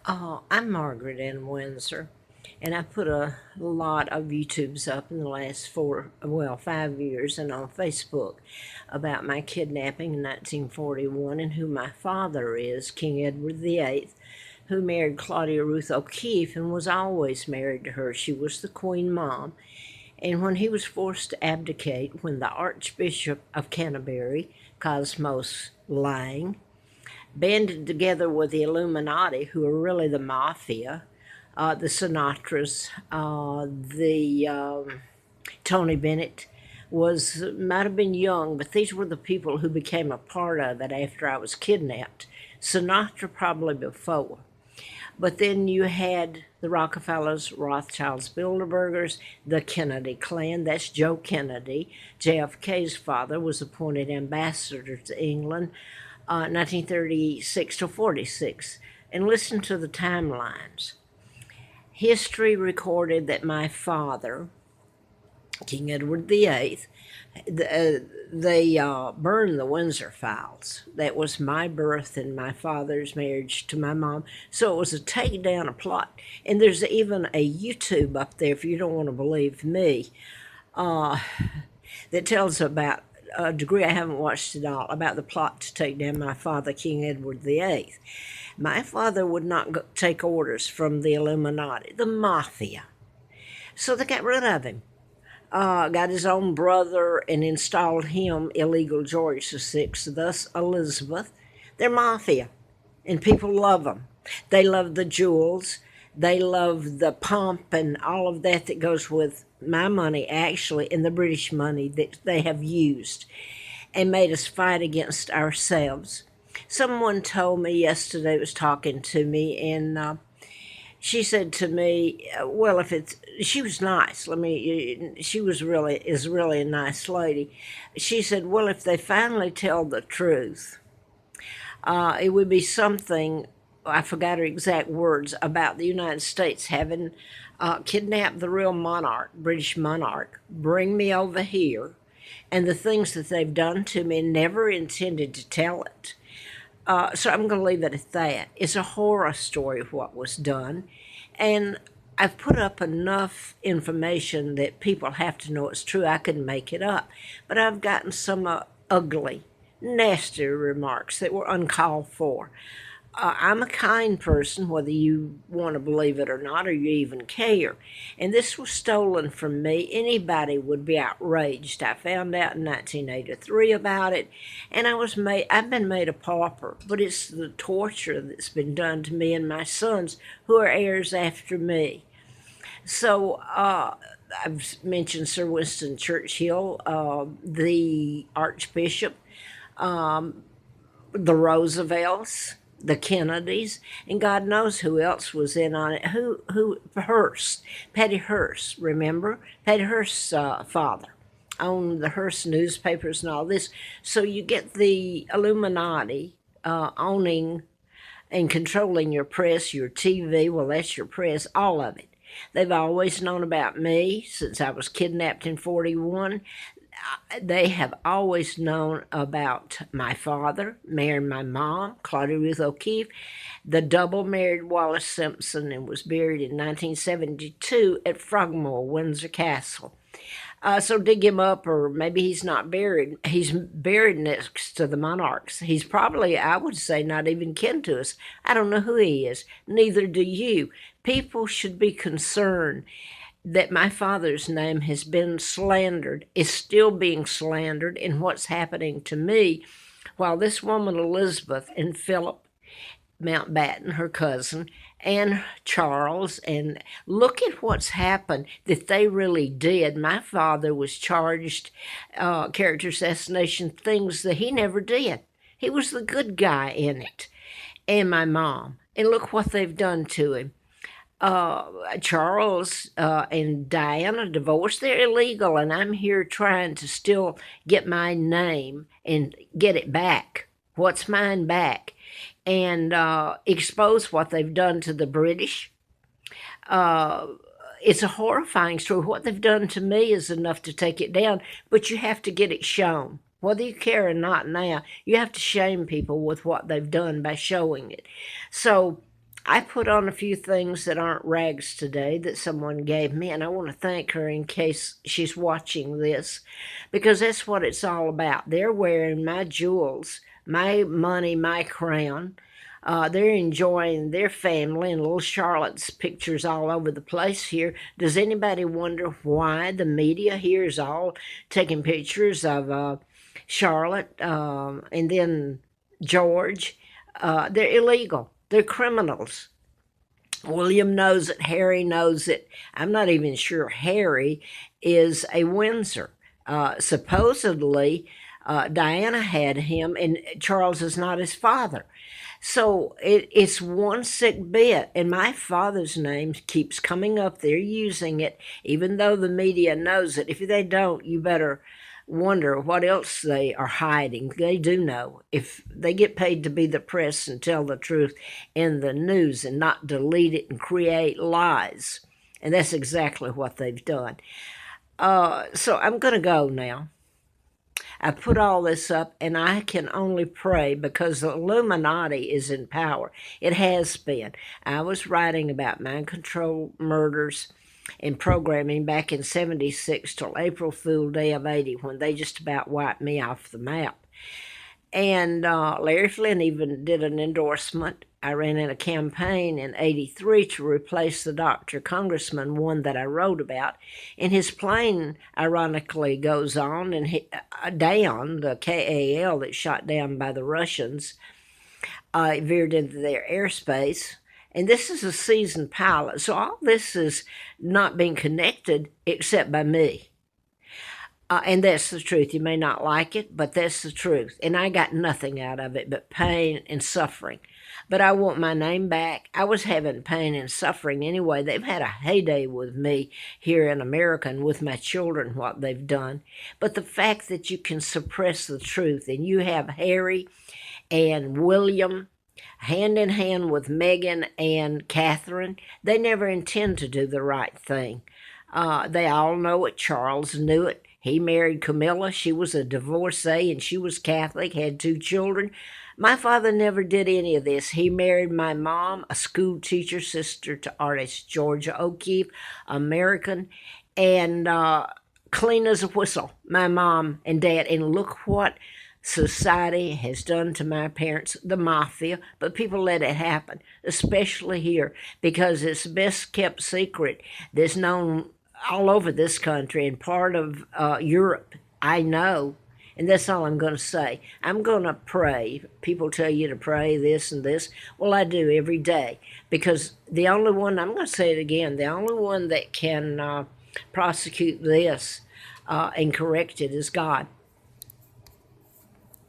I'm Margaret Ann Windsor, and I put a lot of YouTubes up in the last 5 years, and on Facebook about my kidnapping in 1941 and who my father is, King Edward VIII, who married Claudia Ruth O'Keeffe and was always married to her. She was the Queen Mom. And when he was forced to abdicate, when the Archbishop of Canterbury, Cosmos Lang, banded together with the Illuminati, who are really the mafia, the Sinatras, the Tony Bennett might have been young, but these were the people who became a part of it after I was kidnapped. Sinatra probably before. But then you had the Rockefellers, Rothschilds, Bilderbergers, the Kennedy clan. That's Joe Kennedy. JFK's father was appointed ambassador to England, 1936 to 46. And listen to the timelines. History recorded that my father, King Edward VIII, they burned the Windsor files. That was my birth and my father's marriage to my mom. So it was a takedown, a plot. And there's even a YouTube up there, if you don't want to believe me, that tells about a degree, I haven't watched it all, about the plot to take down my father, King Edward VIII. My father would not take orders from the Illuminati, the mafia. So they got rid of him. Got his own brother and installed him, illegal George VI, thus Elizabeth. They're mafia, and people love them. They love the jewels. They love the pomp and all of that goes with my money, actually, and the British money that they have used and made us fight against ourselves. Someone told me yesterday, was talking to me, and she said to me, well, she was nice. She is really a nice lady. She said, well, if they finally tell the truth, it would be something, I forgot her exact words, about the United States having kidnapped the real monarch, British monarch, bring me over here, and the things that they've done to me, and never intended to tell it. So I'm going to leave it at that. It's a horror story of what was done. And I've put up enough information that people have to know it's true. I couldn't make it up. But I've gotten some ugly, nasty remarks that were uncalled for. I'm a kind person, whether you want to believe it or not, or you even care. And this was stolen from me. Anybody would be outraged. I found out in 1983 about it, and I've been made a pauper. But it's the torture that's been done to me and my sons, who are heirs after me. So I've mentioned Sir Winston Churchill, the Archbishop, the Roosevelts, the Kennedys, and God knows who else was in on it. Hearst, Patti Hearst, remember? Patti Hearst's father owned the Hearst newspapers and all this. So you get the Illuminati owning and controlling your press, your TV, well, that's your press, all of it. They've always known about me since I was kidnapped in 41. They have always known about my father, married my mom, Claudia Ruth O'Keeffe, the double married Wallace Simpson, and was buried in 1972 at Frogmore, Windsor Castle. So dig him up, or maybe he's not buried. He's buried next to the monarchs. He's probably, I would say, not even kin to us. I don't know who he is. Neither do you. People should be concerned that my father's name has been slandered, is still being slandered in what's happening to me, while this woman Elizabeth and Philip Mountbatten, her cousin, and Charles, and look at what's happened that they really did. My father was charged character assassination, things that he never did. He was the good guy in it, and my mom. And look what they've done to him. Charles and Diana divorced. They're illegal, and I'm here trying to still get my name and get it back. What's mine back? And expose what they've done to the British. It's a horrifying story. What they've done to me is enough to take it down, but you have to get it shown. Whether you care or not now, you have to shame people with what they've done by showing it. So I put on a few things that aren't rags today that someone gave me, and I want to thank her in case she's watching this, because that's what it's all about. They're wearing my jewels, my money, my crown. They're enjoying their family, and little Charlotte's pictures all over the place here. Does anybody wonder why the media here is all taking pictures of Charlotte and then George? They're illegal. They're criminals. William knows it. Harry knows it. I'm not even sure Harry is a Windsor. Supposedly, Diana had him, and Charles is not his father. So it's one sick bit, and my father's name keeps coming up. They're using it, even though the media knows it. If they don't, you better wonder what else they are hiding. They do know. If they get paid to be the press and tell the truth in the news and not delete it and create lies. And that's exactly what they've done. So I'm going to go now. I put all this up, and I can only pray because the Illuminati is in power. It has been. I was writing about mind control murders and programming back in 76 till April Fool Day of 80, when they just about wiped me off the map. And Larry Flynn even did an endorsement. I ran in a campaign in 83 to replace the Dr. Congressman, one that I wrote about. And his plane, ironically, goes on and down, the KAL that shot down by the Russians, veered into their airspace. And this is a seasoned pilot. So all this is not being connected except by me. And that's the truth. You may not like it, but that's the truth. And I got nothing out of it but pain and suffering. But I want my name back. I was having pain and suffering anyway. They've had a heyday with me here in America and with my children, what they've done. But the fact that you can suppress the truth, and you have Harry and William hand in hand with Meghan and Catherine, they never intend to do the right thing. They all know it. Charles knew it. He married Camilla. She was a divorcee, and she was Catholic, had 2 children. My father never did any of this. He married my mom, a school teacher, sister to artist Georgia O'Keeffe, American, and clean as a whistle, my mom and dad. And look what society has done to my parents, the mafia, but people let it happen, especially here, because it's best kept secret. That's known all over this country and part of Europe, I know. And that's all I'm going to say. I'm going to pray. People tell you to pray this and this. Well, I do every day, because the only one, I'm going to say it again, the only one that can prosecute this and correct it is God.